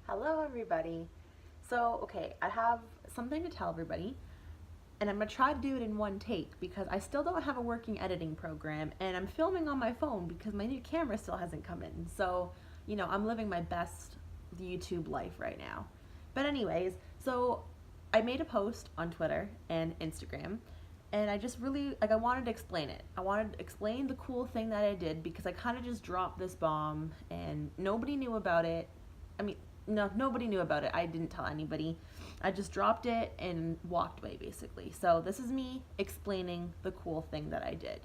Hello, everybody. So, okay, I have something to tell everybody, and I'm gonna try to do it in one take because I still don't have a working editing program, and I'm filming on my phone because my new camera still hasn't come in. So, I'm living my best YouTube life right now. But, anyways, so I made a post on Twitter and Instagram, and I just really, I wanted to explain it. I wanted to explain the cool thing that I did because I kind of just dropped this bomb, and nobody knew about it. I mean, no, nobody knew about it. I didn't tell anybody. I just dropped it and walked away, basically. So this is me explaining the cool thing that I did.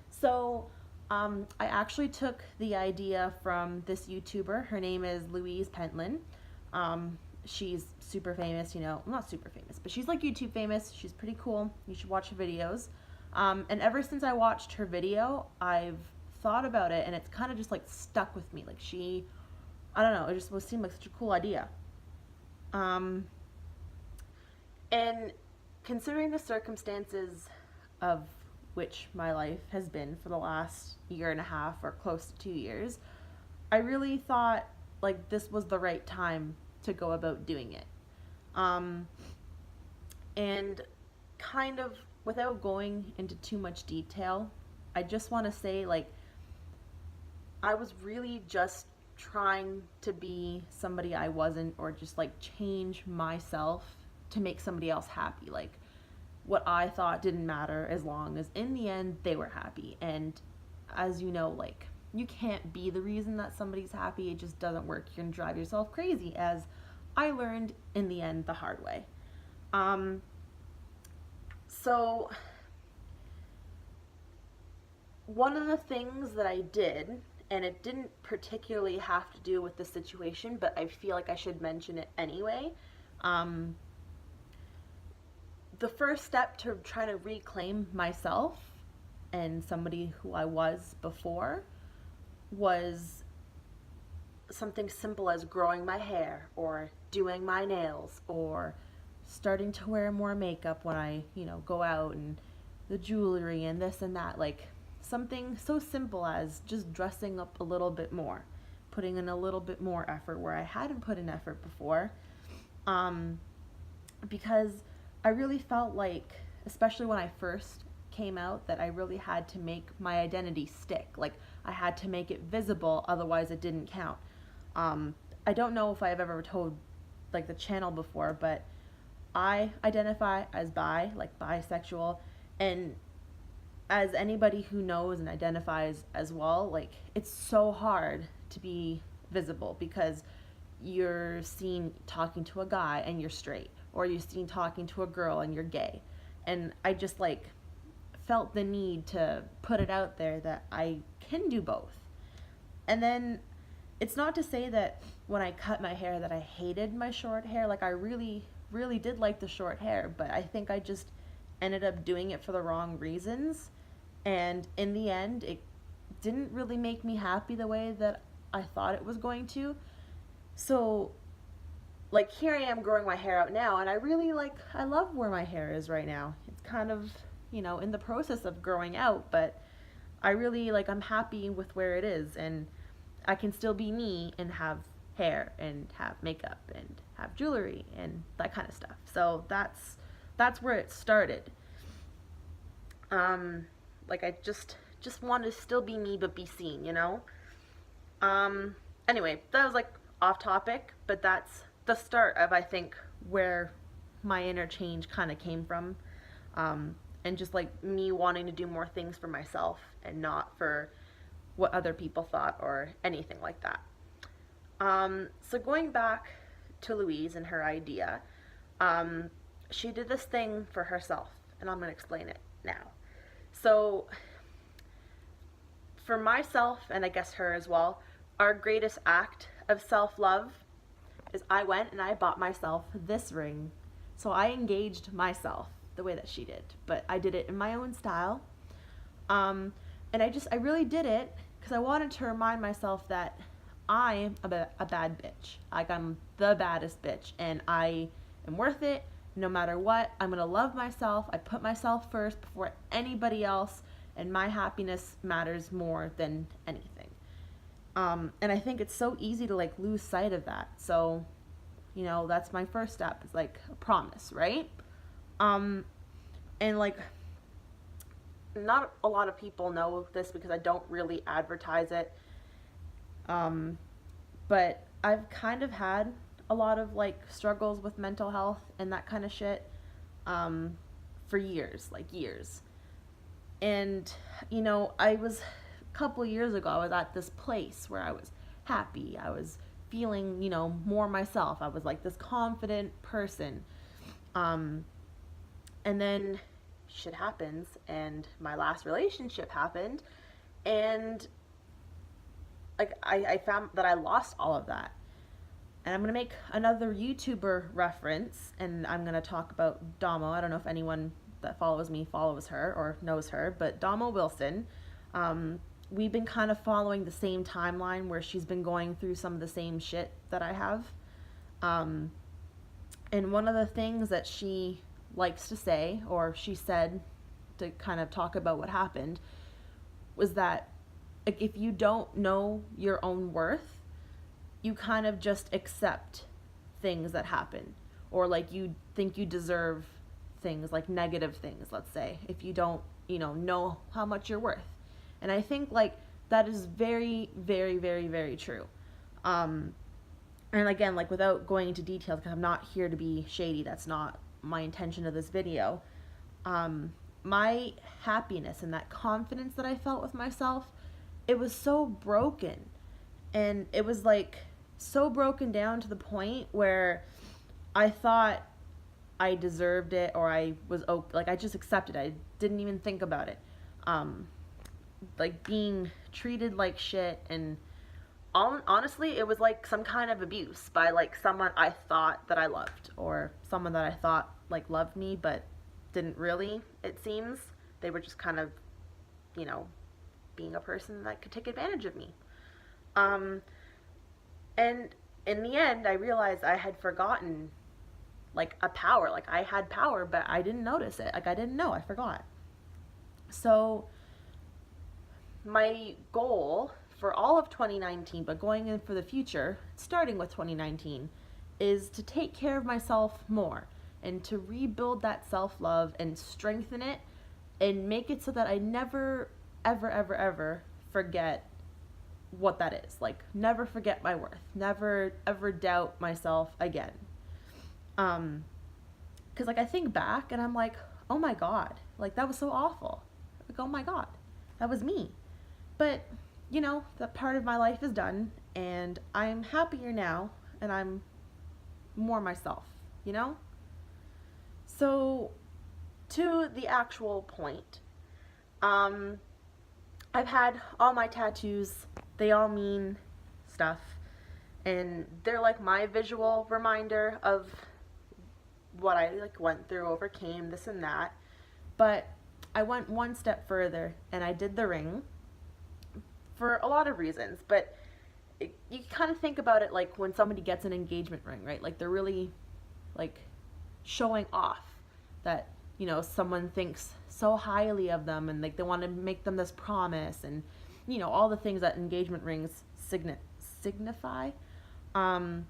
So I actually took the idea from this YouTuber. Her name is Louise Pentland. She's super famous, not super famous, but she's like YouTube famous. She's pretty cool. You should watch her videos. And ever since I watched her video, I've thought about it, and it's kind of just like stuck with me. Like I don't know, it just seemed like such a cool idea. Um, and considering the circumstances of which my life has been for the last year and a half or close to 2 years, I really thought like this was the right time to go about doing it. Um, and kind of without going into too much detail, I just want to say like I was really just trying to be somebody I wasn't, or just like change myself to make somebody else happy. Like what I thought didn't matter as long as in the end they were happy. And as you know, like you can't be the reason that somebody's happy. It just doesn't work. You're gonna drive yourself crazy, as I learned in the end the hard way. Um, so one of the things that I did, and it didn't particularly have to do with the situation, but I feel like I should mention it anyway. Um, the first step to trying to reclaim myself and somebody who I was before was something simple as growing my hair or doing my nails or starting to wear more makeup when I, go out, and the jewelry and this and that. Like something so simple as just dressing up a little bit more, putting in a little bit more effort where I hadn't put in effort before. Um, because I really felt like, especially when I first came out, that I really had to make my identity stick. Like I had to make it visible, otherwise it didn't count. I don't know if I've ever told like the channel before, but I identify as like bisexual, and as anybody who knows and identifies as well, like it's so hard to be visible because you're seen talking to a guy and you're straight, or you're seen talking to a girl and you're gay. And I just like felt the need to put it out there that I can do both. And then it's not to say that when I cut my hair that I hated my short hair. Like I really, really did like the short hair, but I think I just ended up doing it for the wrong reasons. And in the end, it didn't really make me happy the way that I thought it was going to. So, like, here I am growing my hair out now, and I really I love where my hair is right now. It's kind of, in the process of growing out, but I really, I'm happy with where it is, and I can still be me and have hair and have makeup and have jewelry and that kind of stuff. So that's where it started. Like I just want to still be me but be seen. Anyway, that was like off topic, but that's the start of, I think, where my inner change kind of came from. And just like me wanting to do more things for myself and not for what other people thought or anything like that. So going back to Louise and her idea, she did this thing for herself, and I'm going to explain it now. So for myself, and I guess her as well, our greatest act of self-love is I went and I bought myself this ring. So I engaged myself the way that she did, but I did it in my own style. And I really did it because I wanted to remind myself that I am a bad bitch. Like I'm the baddest bitch, and I am worth it no matter what. I'm gonna love myself. I put myself first before anybody else, and my happiness matters more than anything. And I think it's so easy to lose sight of that. So You know, that's my first step. It's like a promise, right? Um, and like, not a lot of people know this because I don't really advertise it. Um, but I've kind of had a lot of like struggles with mental health and that kind of shit um, for years, like years. And, you know, I was a couple of years ago, I was at this place where I was happy. I was feeling, you know, more myself. I was like this confident person. Um, and then shit happens, and my last relationship happened, and like I found that I lost all of that. And I'm gonna make another YouTuber reference, and I'm gonna talk about Damo. I don't know if anyone that follows me follows her or knows her, but Damo Wilson. We've been kind of following the same timeline where she's been going through some of the same shit that I have. Um, and one of the things that she likes to say, or she said to kind of talk about what happened, was that like, if you don't know your own worth, you kind of just accept things that happen, or like you think you deserve things, like negative things, let's say, if you don't, you know how much you're worth. And I think like that is very, very, very, very true. um and again, like without going into details, because I'm not here to be shady, that's not my intention of this video. My happiness and that confidence that I felt with myself, it was so broken. And it was like so broken down to the point where I thought I deserved it, or I was okay, like I just accepted it. I didn't even think about it. Like being treated like shit, and honestly, it was like some kind of abuse by like someone I thought that I loved, or someone that I thought like loved me but didn't really, it seems. They were just kind of, you know, being a person that could take advantage of me. Um, and in the end, I realized I had forgotten like a power. Like I had power, but I didn't notice it. Like I didn't know, I forgot. So my goal for all of 2019, but going in for the future, starting with 2019, is to take care of myself more and to rebuild that self-love and strengthen it and make it so that I never, ever, ever, ever forget what that is. Like, never forget my worth. Never, ever doubt myself again. Because, like, I think back and I'm like, oh my God, like, that was so awful. Like, oh my God, that was me. But, you know, that part of my life is done, and I'm happier now, and I'm more myself, you know? So, to the actual point, I've had all my tattoos, they all mean stuff, and they're like my visual reminder of what I like went through, overcame, this and that. But I went one step further, and I did the ring for a lot of reasons. But you kind of think about it like when somebody gets an engagement ring, right? Like they're really like showing off that, you know, someone thinks so highly of them, and like they want to make them this promise, and you know, all the things that engagement rings signify, and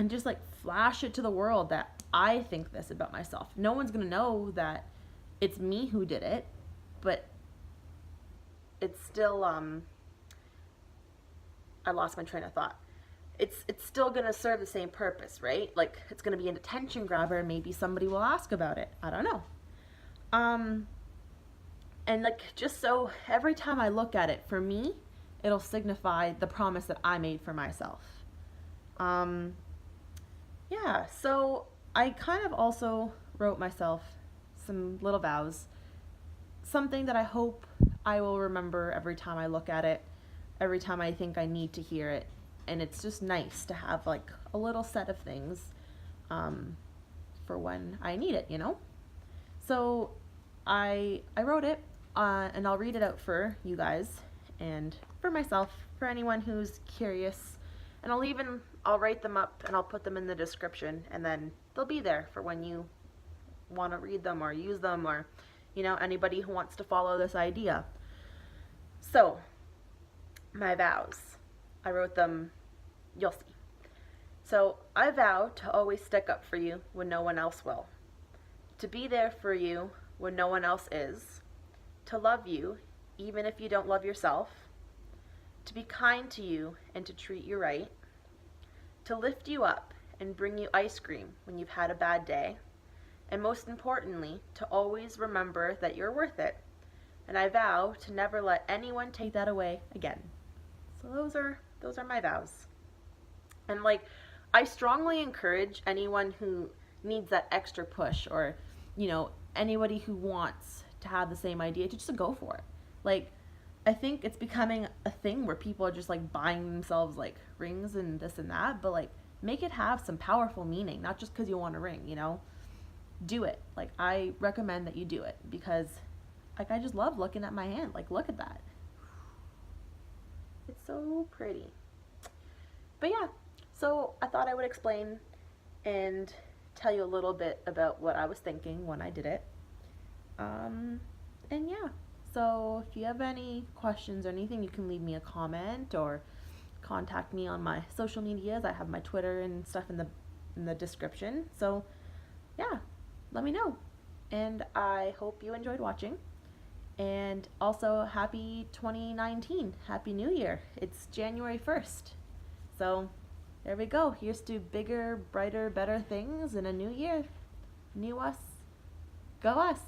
just like flash it to the world that I think this about myself. No one's gonna know that it's me who did it, but it's still I lost my train of thought. It's still gonna serve the same purpose, right? Like it's gonna be an attention grabber, and maybe somebody will ask about it. I don't know. And like just so every time I look at it, for me, it'll signify the promise that I made for myself. Yeah, so I kind of also wrote myself some little vows, something that I hope I will remember every time I look at it, every time I think I need to hear it. And it's just nice to have like a little set of things for when I need it, you know? So I wrote it, and I'll read it out for you guys and for myself, for anyone who's curious. And I'll write them up and I'll put them in the description, and then they'll be there for when you want to read them or use them, or, you know, anybody who wants to follow this idea. So, my vows. I wrote them, you'll see. So I vow to always stick up for you when no one else will, to be there for you when no one else is, to love you even if you don't love yourself, to be kind to you and to treat you right, to lift you up and bring you ice cream when you've had a bad day, and most importantly, to always remember that you're worth it. And I vow to never let anyone take that away again. So those are my vows. And like, I strongly encourage anyone who needs that extra push, or anybody who wants to have the same idea, to just go for it. Like, I think it's becoming a thing where people are just like buying themselves like rings and this and that, but like, make it have some powerful meaning, not just because you want a ring. Do it. Like, I recommend that you do it, because like, I just love looking at my hand. Like, look at that. It's so pretty. But yeah, so I thought I would explain and tell you a little bit about what I was thinking when I did it. And yeah, so if you have any questions or anything, you can leave me a comment or contact me on my social medias. I have my Twitter and stuff in the description. So yeah, let me know. And I hope you enjoyed watching. And also, happy 2019. Happy New Year. It's January 1st. So there we go. Here's to bigger, brighter, better things in a new year. New us. Go us.